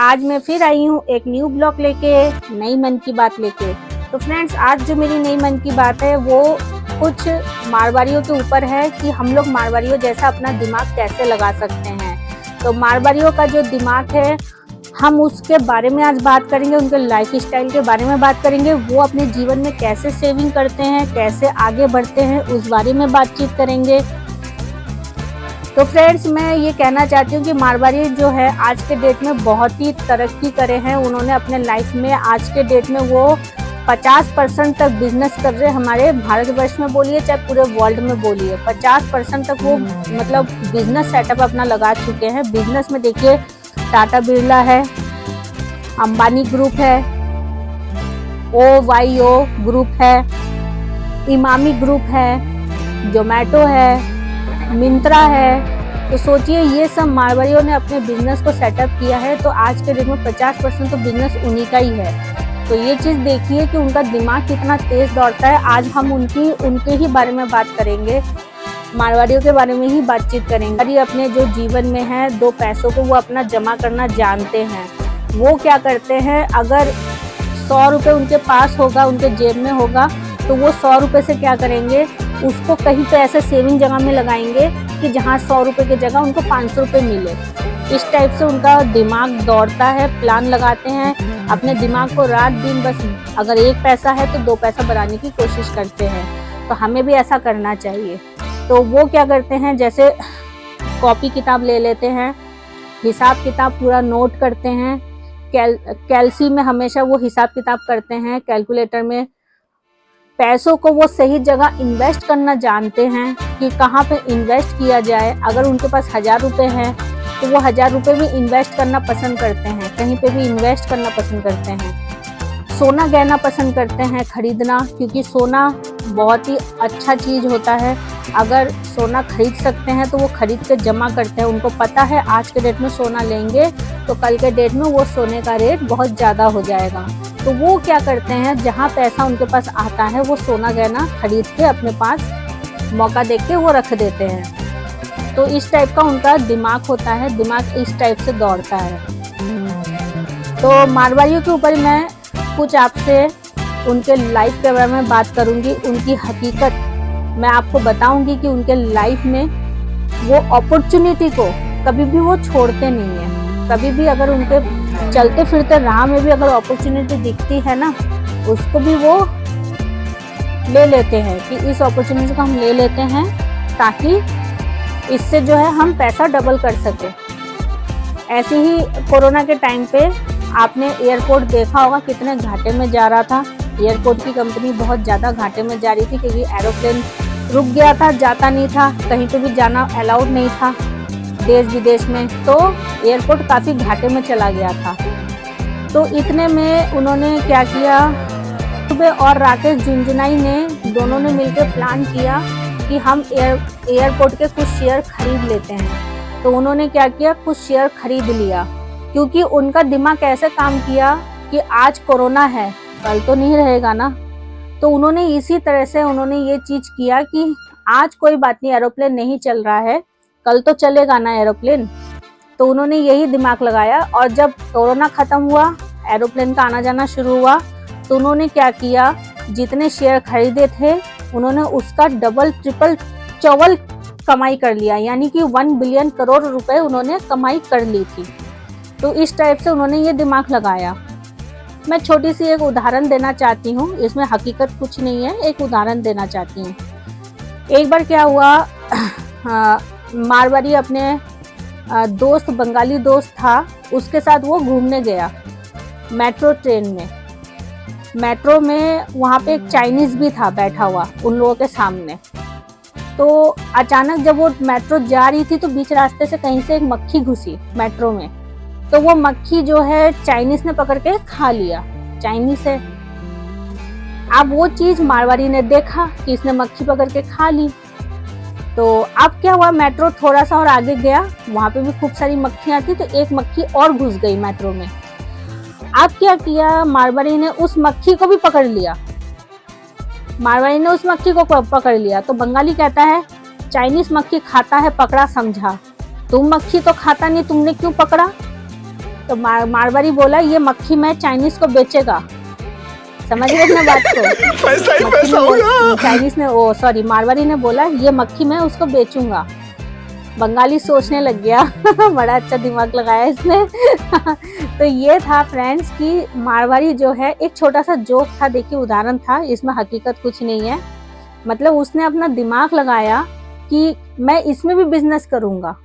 आज मैं फिर आई हूँ एक न्यू ब्लॉग लेके, नई मन की बात लेके। तो फ्रेंड्स, आज जो मेरी नई मन की बात है वो कुछ मारवाड़ियों के ऊपर है कि हम लोग मारवाड़ियों जैसा अपना दिमाग कैसे लगा सकते हैं। तो मारवाड़ियों का जो दिमाग है हम उसके बारे में आज बात करेंगे, उनके लाइफ स्टाइल के बारे में बात करेंगे, वो अपने जीवन में कैसे सेविंग करते हैं, कैसे आगे बढ़ते हैं, उस बारे में बातचीत करेंगे। तो फ्रेंड्स, मैं ये कहना चाहती हूँ कि मारवाड़ी जो है आज के डेट में बहुत ही तरक्की करे हैं। उन्होंने अपने लाइफ में आज के डेट में वो 50% तक बिजनेस कर रहे हैं। हमारे भारतवर्ष में बोलिए चाहे पूरे वर्ल्ड में बोलिए, 50% तक वो मतलब बिजनेस सेटअप अपना लगा चुके हैं। बिजनेस में देखिए, टाटा बिरला है, अंबानी ग्रुप है, OYO ग्रुप है, इमामी ग्रुप है, जोमेटो है, मिंत्रा है। तो सोचिए ये सब मारवाड़ियों ने अपने बिजनेस को सेटअप किया है। तो आज के डेट में 50% तो बिजनेस उन्हीं का ही है। तो ये चीज़ देखिए कि उनका दिमाग कितना तेज दौड़ता है। आज हम उनके ही बारे में बात करेंगे, मारवाड़ियों के बारे में ही बातचीत करेंगे। ये अपने जो जीवन में है 2 पैसों को वो अपना जमा करना जानते हैं। वो क्या करते हैं, अगर 100 रुपये उनके पास होगा, उनके जेब में होगा, तो वो 100 रुपये से क्या करेंगे, उसको कहीं पे ऐसे सेविंग जगह में लगाएंगे कि जहाँ 100 रुपये की जगह उनको 500 रुपये मिले। इस टाइप से उनका दिमाग दौड़ता है, प्लान लगाते हैं अपने दिमाग को रात दिन। बस अगर 1 पैसा है तो 2 पैसा बढ़ाने की कोशिश करते हैं। तो हमें भी ऐसा करना चाहिए। तो वो क्या करते हैं, जैसे कॉपी किताब ले लेते हैं, हिसाब किताब पूरा नोट करते हैं। कैलसी में हमेशा वो हिसाब किताब करते हैं, कैलकुलेटर में। पैसों को वो सही जगह इन्वेस्ट करना जानते हैं कि कहाँ पे इन्वेस्ट किया जाए। अगर उनके पास 1000 रुपये हैं तो वो 1000 रुपये भी इन्वेस्ट करना पसंद करते हैं, कहीं पे भी इन्वेस्ट करना पसंद करते हैं। सोना गहना पसंद करते हैं खरीदना, क्योंकि सोना बहुत ही अच्छा चीज़ होता है। अगर सोना खरीद सकते हैं तो वो खरीद के जमा करते हैं। उनको पता है आज के डेट में सोना लेंगे तो कल के डेट में वो सोने का रेट बहुत ज़्यादा हो जाएगा। तो वो क्या करते हैं, जहाँ पैसा उनके पास आता है वो सोना गहना खरीद के अपने पास मौका देख के वो रख देते हैं। तो इस टाइप का उनका दिमाग होता है, दिमाग इस टाइप से दौड़ता है। तो मारवाड़ियों के ऊपर मैं कुछ आपसे उनके लाइफ के बारे में बात करूंगी, उनकी हकीकत मैं आपको बताऊंगी कि उनके लाइफ में वो अपॉर्चुनिटी को कभी भी वो छोड़ते नहीं है। कभी भी अगर उनके चलते फिरते राह में भी अगर अपॉर्चुनिटी दिखती है ना, उसको भी वो ले लेते हैं कि इस अपॉर्चुनिटी को हम ले लेते हैं ताकि इससे जो है हम पैसा डबल कर सके। ऐसे ही कोरोना के टाइम पे आपने एयरपोर्ट देखा होगा कितने घाटे में जा रहा था। एयरपोर्ट की कंपनी बहुत ज़्यादा घाटे में जा रही थी क्योंकि एरोप्लेन रुक गया था, जाता नहीं था, कहीं पे भी जाना अलाउड नहीं था देश विदेश में। तो एयरपोर्ट काफ़ी घाटे में चला गया था। तो इतने में उन्होंने क्या किया, सुबह और राकेश झुनझुनवाला ने दोनों ने मिलकर प्लान किया कि हम एयरपोर्ट के कुछ शेयर खरीद लेते हैं। तो उन्होंने क्या किया, कुछ शेयर खरीद लिया, क्योंकि उनका दिमाग कैसे काम किया कि आज कोरोना है, कल तो नहीं रहेगा ना। तो उन्होंने इसी तरह से उन्होंने ये चीज़ किया कि आज कोई बात नहीं, एरोप्लेन नहीं चल रहा है, कल तो चलेगा ना एरोप्लेन। तो उन्होंने यही दिमाग लगाया। और जब कोरोना ख़त्म हुआ, एरोप्लेन का आना जाना शुरू हुआ, तो उन्होंने क्या किया, जितने शेयर खरीदे थे उन्होंने उसका डबल ट्रिपल चौवल कमाई कर लिया, यानी कि 1 बिलियन करोड़ रुपए उन्होंने कमाई कर ली थी। तो इस टाइप से उन्होंने ये दिमाग लगाया। मैं छोटी सी एक उदाहरण देना चाहती हूँ, इसमें हकीकत कुछ नहीं है, एक उदाहरण देना चाहती हूँ। एक बार क्या हुआ, मारवाड़ी अपने दोस्त, बंगाली दोस्त था, उसके साथ वो घूमने गया मेट्रो ट्रेन में। मेट्रो में वहाँ पे एक चाइनीज़ भी था बैठा हुआ उन लोगों के सामने। तो अचानक जब वो मेट्रो जा रही थी तो बीच रास्ते से कहीं से एक मक्खी घुसी मेट्रो में। तो वो मक्खी जो है चाइनीज़ ने पकड़ के खा लिया, चाइनीज़ है। अब वो चीज़ मारवाड़ी ने देखा कि इसने मक्खी पकड़ के खा ली। तो अब क्या हुआ, मेट्रो थोड़ा सा और आगे गया, वहाँ पे भी खूब सारी मक्खियाँ थी, तो एक मक्खी और घुस गई मेट्रो में। अब क्या किया, मारवाड़ी ने उस मक्खी को भी पकड़ लिया। मारवाड़ी ने उस मक्खी को पकड़ लिया। तो बंगाली कहता है, चाइनीज़ मक्खी खाता है पकड़ा समझा, तुम मक्खी तो खाता नहीं, तुमने क्यों पकड़ा। तो मारवाड़ी बोला ये मक्खी मैं चाइनीज को बेचेगा। समझ गए ना बात को। चाइनीज ने मारवाड़ी ने बोला ये मक्खी मैं उसको बेचूंगा। बंगाली सोचने लग गया बड़ा अच्छा दिमाग लगाया इसने तो ये था फ्रेंड्स कि मारवाड़ी जो है एक छोटा सा जोक था, देखिए उदाहरण था, इसमें हकीकत कुछ नहीं है। मतलब उसने अपना दिमाग लगाया कि मैं इसमें भी बिजनेस करूंगा।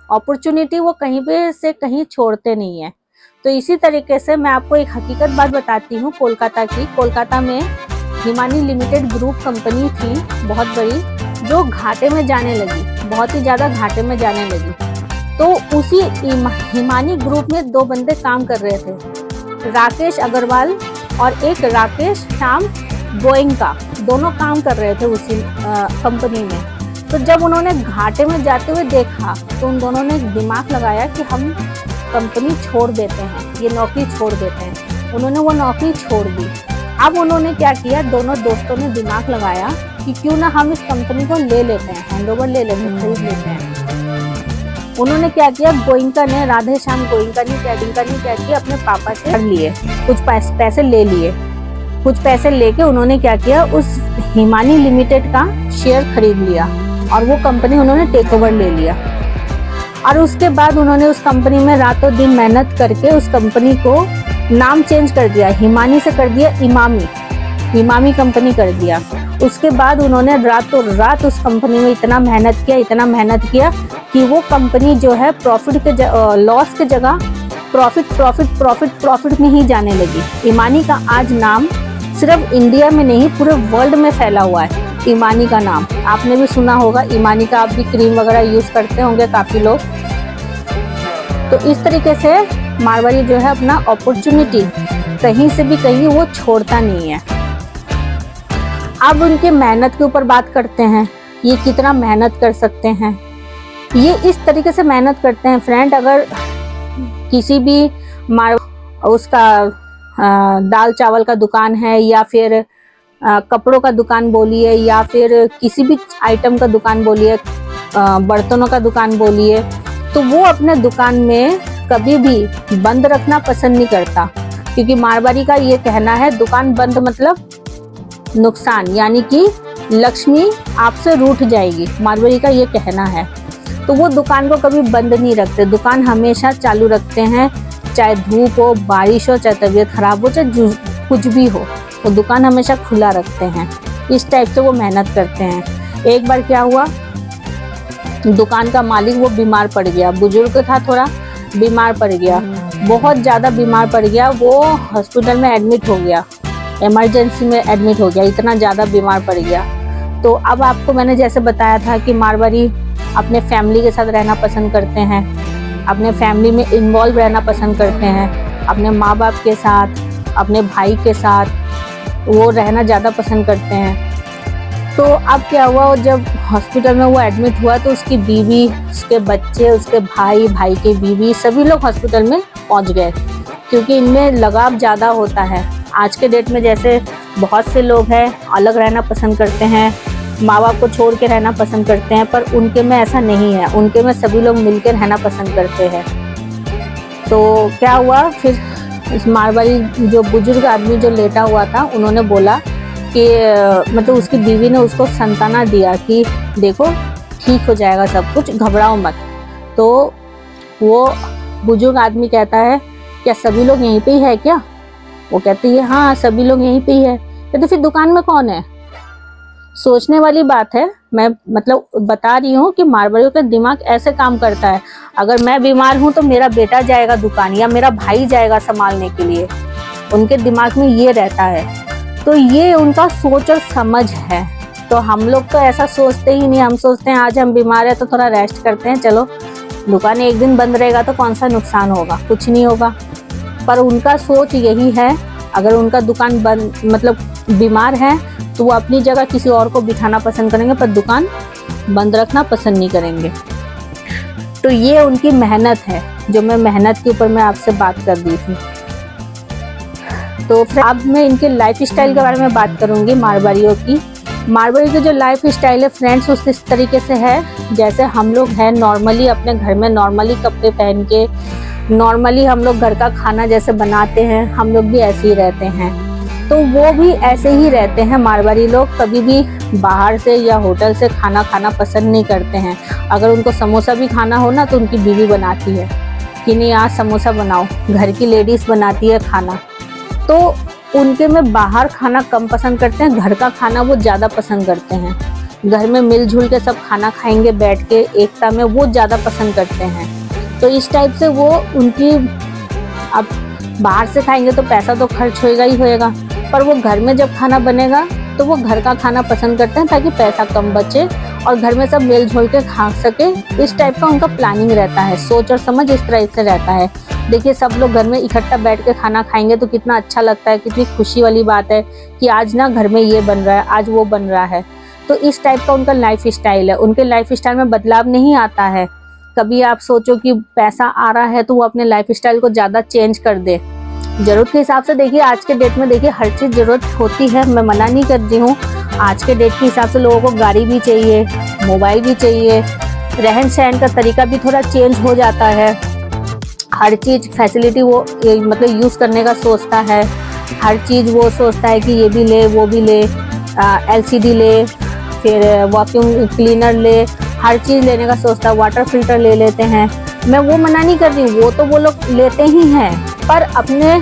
अपॉर्चुनिटी वो कहीं पे से कहीं छोड़ते नहीं है। तो इसी तरीके से मैं आपको एक हकीकत बात बताती हूँ कोलकाता की। कोलकाता में हिमानी लिमिटेड ग्रुप कंपनी थी बहुत बड़ी, जो घाटे में जाने लगी, बहुत ही ज़्यादा घाटे में जाने लगी। तो उसी हिमानी ग्रुप में दो बंदे काम कर रहे थे, राकेश अग्रवाल और एक राकेश श्याम गोयनका, दोनों काम कर रहे थे उसी कंपनी में। तो जब उन्होंने घाटे में जाते हुए देखा तो उन दोनों ने दिमाग लगाया कि हम कंपनी छोड़ देते हैं, ये नौकरी छोड़ देते हैं। उन्होंने वो नौकरी छोड़ दी। अब उन्होंने क्या किया, दोनों दोस्तों ने दिमाग लगाया कि क्यों ना हम इस कंपनी को ले लेते हैं, हैंडओवर ले लेते हैं, खरीद लेते हैं। उन्होंने क्या किया, गोयनका ने, राधे श्याम गोयनका ने क्या किया, अपने पापा से कर लिए, कुछ पैसे ले लिए। कुछ पैसे लेके उन्होंने क्या किया, उस हिमानी लिमिटेड का शेयर खरीद लिया और वो कंपनी उन्होंने टेक ओवर ले लिया। और उसके बाद उन्होंने उस कंपनी में रातों दिन मेहनत करके उस कंपनी को नाम चेंज कर दिया, हिमानी से कर दिया इमामी कंपनी कर दिया। उसके बाद उन्होंने रातों रात उस कंपनी में इतना मेहनत किया कि वो कंपनी जो है प्रॉफिट के लॉस के जगह प्रॉफिट में ही जाने लगी। इमानी का आज नाम सिर्फ इंडिया में नहीं पूरे वर्ल्ड में फैला हुआ है। इमानी का नाम आपने भी सुना होगा, इमानी का आप भी क्रीम वगैरह यूज करते होंगे काफी लोग। तो इस तरीके से मारवाड़ी जो है अपना अपॉर्चुनिटी कहीं से भी कहीं वो छोड़ता नहीं है। अब उनके मेहनत के ऊपर बात करते हैं, ये कितना मेहनत कर सकते हैं। ये इस तरीके से मेहनत करते हैं फ्रेंड, अगर किसी भी उसका दाल चावल का दुकान है या फिर कपड़ों का दुकान बोलिए या फिर किसी भी आइटम का दुकान बोलिए, बर्तनों का दुकान बोलिए, तो वो अपने दुकान में कभी भी बंद रखना पसंद नहीं करता, क्योंकि मारवाड़ी का ये कहना है दुकान बंद मतलब नुकसान, यानी कि लक्ष्मी आपसे रूठ जाएगी, मारवाड़ी का ये कहना है। तो वो दुकान को कभी बंद नहीं रखते, दुकान हमेशा चालू रखते हैं, चाहे धूप हो, बारिश हो, चाहे तबीयत खराब हो, चाहे कुछ भी हो, वो दुकान हमेशा खुला रखते हैं। इस टाइप से वो मेहनत करते हैं। एक बार क्या हुआ, दुकान का मालिक वो बीमार पड़ गया, बुजुर्ग था, थोड़ा बीमार पड़ गया, बहुत ज़्यादा बीमार पड़ गया, वो हॉस्पिटल में एडमिट हो गया, इमरजेंसी में एडमिट हो गया, इतना ज़्यादा बीमार पड़ गया। तो अब आपको मैंने जैसे बताया था कि मारवाड़ी अपने फैमिली के साथ रहना पसंद करते हैं, अपने फैमिली में इन्वॉल्व रहना पसंद करते हैं, अपने माँ बाप के साथ, अपने भाई के साथ वो रहना ज़्यादा पसंद करते हैं। तो अब क्या हुआ, जब हॉस्पिटल में वो एडमिट हुआ तो उसकी बीवी, उसके बच्चे, उसके भाई की बीवी, सभी लोग हॉस्पिटल में पहुंच गए, क्योंकि इनमें लगाव ज़्यादा होता है। आज के डेट में जैसे बहुत से लोग हैं अलग रहना पसंद करते हैं, माँ बाप को छोड़ के रहना पसंद करते हैं, पर उनके में ऐसा नहीं है, उनके में सभी लोग मिलकर रहना पसंद करते हैं। तो क्या हुआ, फिर इस मारवाड़ी जो बुजुर्ग आदमी जो लेटा हुआ था, उन्होंने बोला कि मतलब उसकी बीवी ने उसको सांत्वना दिया कि देखो ठीक हो जाएगा सब कुछ, घबराओ मत। तो वो बुजुर्ग आदमी कहता है क्या सभी लोग यहीं पे ही है क्या? वो कहती है हाँ सभी लोग यहीं पे ही है। तो फिर दुकान में कौन है? सोचने वाली बात है, मैं मतलब बता रही हूँ कि मारवाड़ियों का दिमाग ऐसे काम करता है। अगर मैं बीमार हूँ तो मेरा बेटा जाएगा दुकान या मेरा भाई जाएगा संभालने के लिए, उनके दिमाग में ये रहता है। तो ये उनका सोच और समझ है। तो हम लोग तो ऐसा सोचते ही नहीं, हम सोचते हैं आज हम बीमार है तो थोड़ा रेस्ट करते हैं, चलो दुकान एक दिन बंद रहेगा तो कौन सा नुकसान होगा, कुछ नहीं होगा। पर उनका सोच यही है, अगर उनका दुकान बंद मतलब बीमार है तो वो अपनी जगह किसी और को बिठाना पसंद करेंगे, पर दुकान बंद रखना पसंद नहीं करेंगे। तो ये उनकी मेहनत है, जो मैं मेहनत के ऊपर मैं आपसे बात कर दी थी। तो फिर अब मैं इनके लाइफ स्टाइल के बारे में बात करूंगी मारवाड़ियों की। मारवाड़ी की जो लाइफ स्टाइल है फ्रेंड्स, उस इस तरीके से है जैसे हम लोग हैं नॉर्मली अपने घर में नॉर्मली कपड़े पहन के नॉर्मली हम लोग घर का खाना जैसे बनाते हैं हम लोग भी ऐसे ही रहते हैं, तो वो भी ऐसे ही रहते हैं। मारवाड़ी लोग कभी भी बाहर से या होटल से खाना खाना पसंद नहीं करते हैं। अगर उनको समोसा भी खाना हो ना तो उनकी बीवी बनाती है कि नहीं आज समोसा बनाओ, घर की लेडीज़ बनाती है खाना। तो उनके में बाहर खाना कम पसंद करते हैं, घर का खाना वो ज़्यादा पसंद करते हैं। घर में मिलजुल के सब खाना खाएंगे बैठ के एकता में, वो ज़्यादा पसंद करते हैं। तो इस टाइप से वो उनकी, अब बाहर से खाएंगे तो पैसा तो खर्च होएगा ही होएगा, पर वो घर में जब खाना बनेगा तो वो घर का खाना पसंद करते हैं ताकि पैसा कम बचे और घर में सब मिलजुल के खा सके। इस टाइप का उनका प्लानिंग रहता है, सोच और समझ इस तरह से रहता है। देखिए सब लोग घर में इकट्ठा बैठ के खाना खाएंगे तो कितना अच्छा लगता है, कितनी खुशी वाली बात है कि आज ना घर में ये बन रहा है, आज वो बन रहा है। तो इस टाइप का उनका लाइफ स्टाइल है। उनके लाइफ स्टाइल में बदलाव नहीं आता है। कभी आप सोचो कि पैसा आ रहा है तो वो अपने लाइफ स्टाइल को ज़्यादा चेंज कर दे। ज़रूरत के हिसाब से देखिए आज के डेट में देखिए हर चीज़ ज़रूरत होती है, मैं मना नहीं करती हूँ। आज के डेट के हिसाब से लोगों को गाड़ी भी चाहिए, मोबाइल भी चाहिए, रहन सहन का तरीका भी थोड़ा चेंज हो जाता है। हर चीज़ फैसिलिटी वो मतलब यूज़ करने का सोचता है। हर चीज़ वो सोचता है कि ये भी ले वो भी ले, LCD ले, फिर वैक्यूम क्लीनर ले, हर चीज़ लेने का सोचता है। वाटर फिल्टर ले लेते हैं, मैं वो मना नहीं कर रही, वो लोग लेते ही हैं, पर अपने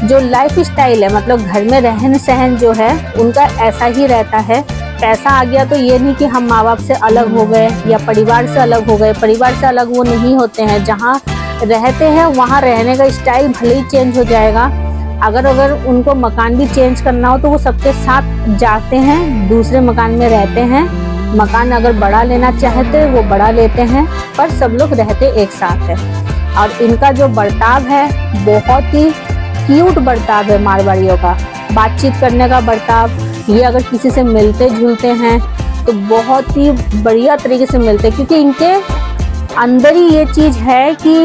जो लाइफ स्टाइल है मतलब घर में रहन सहन जो है उनका ऐसा ही रहता है। पैसा आ गया तो ये नहीं कि हम माँ बाप से अलग हो गए या परिवार से अलग हो गए, परिवार से अलग वो नहीं होते हैं। जहाँ रहते हैं वहाँ रहने का स्टाइल भले ही चेंज हो जाएगा। अगर उनको मकान भी चेंज करना हो तो वो सबके साथ जाते हैं, दूसरे मकान में रहते हैं। मकान अगर बड़ा लेना चाहते हैं वो बड़ा लेते हैं, पर सब लोग रहते एक साथ है। और इनका जो बर्ताव है बहुत ही क्यूट बर्ताव है मारवाड़ियों का, बातचीत करने का बर्ताव। ये अगर किसी से मिलते जुलते हैं तो बहुत ही बढ़िया तरीके से मिलते हैं, क्योंकि इनके अंदर ही ये चीज़ है कि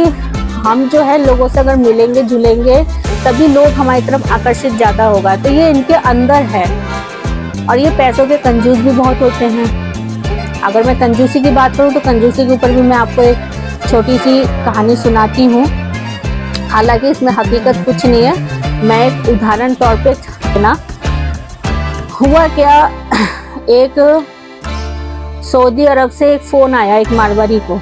हम जो है लोगों से अगर मिलेंगे जुलेंगे तभी लोग हमारी तरफ आकर्षित ज़्यादा होगा। तो ये इनके अंदर है। और ये पैसों के कंजूस भी बहुत होते हैं। अगर मैं कंजूसी की बात करूँ तो कंजूसी के ऊपर भी मैं आपको एक छोटी सी कहानी सुनाती हूँ। हालांकि इसमें हकीकत कुछ नहीं है, मैं एक उदाहरण तौर पे ना। हुआ क्या, एक सऊदी अरब से एक फ़ोन आया एक मारवाड़ी को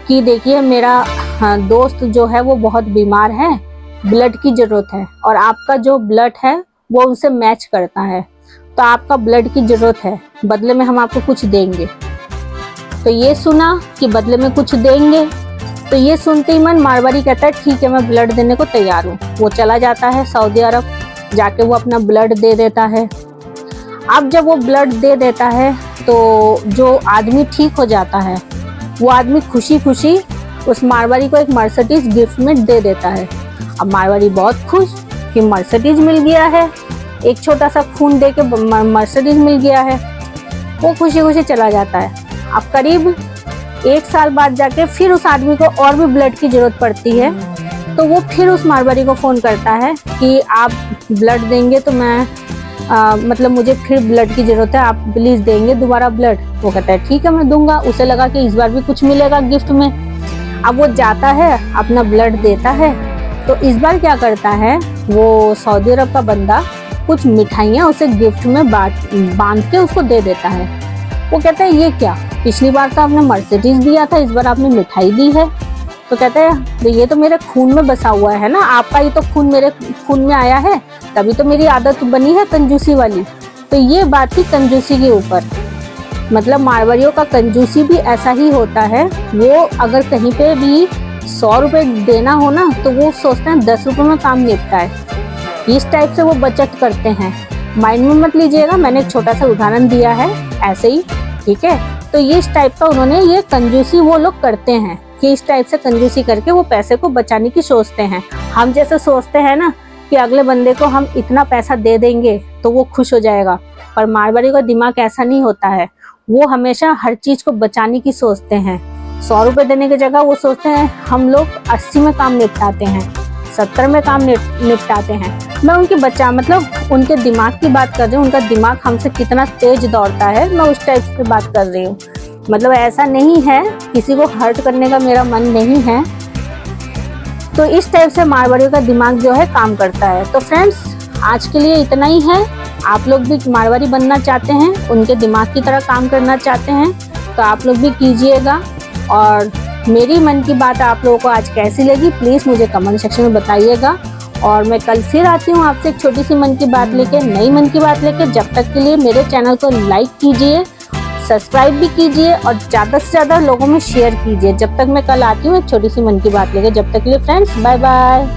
कि देखिए मेरा दोस्त जो है वो बहुत बीमार है, ब्लड की ज़रूरत है और आपका जो ब्लड है वो उनसे मैच करता है, तो आपका ब्लड की ज़रूरत है, बदले में हम आपको कुछ देंगे। तो ये सुना कि बदले में कुछ देंगे, तो ये सुनते ही मन मारवाड़ी कहता है ठीक है मैं ब्लड देने को तैयार हूँ। वो चला जाता है सऊदी अरब, जाके वो अपना ब्लड दे देता है। अब जब वो ब्लड दे देता है तो जो आदमी ठीक हो जाता है वो आदमी खुशी खुशी उस मारवाड़ी को एक मर्सिडीज गिफ्ट में दे देता है। अब मारवाड़ी बहुत खुश कि मर्सिडीज मिल गया है, एक छोटा सा खून दे के मर्सिडीज मिल गया है। वो खुशी खुशी चला जाता है। अब करीब 1 साल बाद जाके फिर उस आदमी को और भी ब्लड की ज़रूरत पड़ती है, तो वो फिर उस मारवाड़ी को फ़ोन करता है कि आप ब्लड देंगे तो मैं मतलब मुझे फिर ब्लड की ज़रूरत है, आप प्लीज़ देंगे दोबारा ब्लड। वो कहता है ठीक है मैं दूंगा। उसे लगा कि इस बार भी कुछ मिलेगा गिफ्ट में। अब वो जाता है अपना ब्लड देता है, तो इस बार क्या करता है वो सऊदी अरब का बंदा कुछ मिठाइयाँ उसे गिफ्ट में बांध के उसको दे देता है। वो कहता है ये क्या, पिछली बार तो आपने मर्सिडीज दिया था, इस बार आपने मिठाई दी है। तो कहता है ये तो मेरे खून में बसा हुआ है ना, आपका ही तो खून मेरे खून में आया है, तभी तो मेरी आदत बनी है कंजूसी वाली। तो ये बात थी कंजूसी के ऊपर। मतलब मारवाड़ियों का कंजूसी भी ऐसा ही होता है। वो अगर कहीं पे भी 100 रुपये देना हो ना तो वो सोचते हैं 10 रुपये में काम निपटा है। इस टाइप से वो बचत करते हैं। माइंड में मत लीजिएगा, मैंने एक छोटा सा उदाहरण दिया है ऐसे ही, ठीक है। तो ये इस टाइप का उन्होंने ये कंजूसी वो लोग करते हैं कि इस टाइप से कंजूसी करके वो पैसे को बचाने की सोचते हैं। हम जैसे सोचते हैं ना कि अगले बंदे को हम इतना पैसा दे देंगे तो वो खुश हो जाएगा, पर मारवाड़ी का दिमाग ऐसा नहीं होता है। वो हमेशा हर चीज़ को बचाने की सोचते हैं। 100 रुपये देने की जगह वो सोचते हैं हम लोग 80 में काम निपटाते हैं, 70 में काम निपटाते हैं। मैं उनकी मतलब उनके दिमाग की बात कर रही हूँ, उनका दिमाग हमसे कितना तेज दौड़ता है, मैं उस टाइप की बात कर रही हूँ। मतलब ऐसा नहीं है, किसी को हर्ट करने का मेरा मन नहीं है, तो इस टाइप से मारवाड़ियों का दिमाग जो है काम करता है। तो फ्रेंड्स, आज के लिए इतना ही है। आप लोग भी मारवाड़ी बनना चाहते हैं, उनके दिमाग की तरह काम करना चाहते हैं, तो आप लोग भी कीजिएगा। और मेरी मन की बात आप लोगों को आज कैसी लगी प्लीज़ मुझे कमेंट सेक्शन में बताइएगा। और मैं कल फिर आती हूँ आपसे एक छोटी सी मन की बात लेके, नई मन की बात लेके। जब तक के लिए मेरे चैनल को लाइक कीजिए, सब्सक्राइब भी कीजिए और ज़्यादा से ज़्यादा लोगों में शेयर कीजिए। जब तक मैं कल आती हूँ एक छोटी सी मन की बात लेके, जब तक के लिए फ्रेंड्स बाय बाय।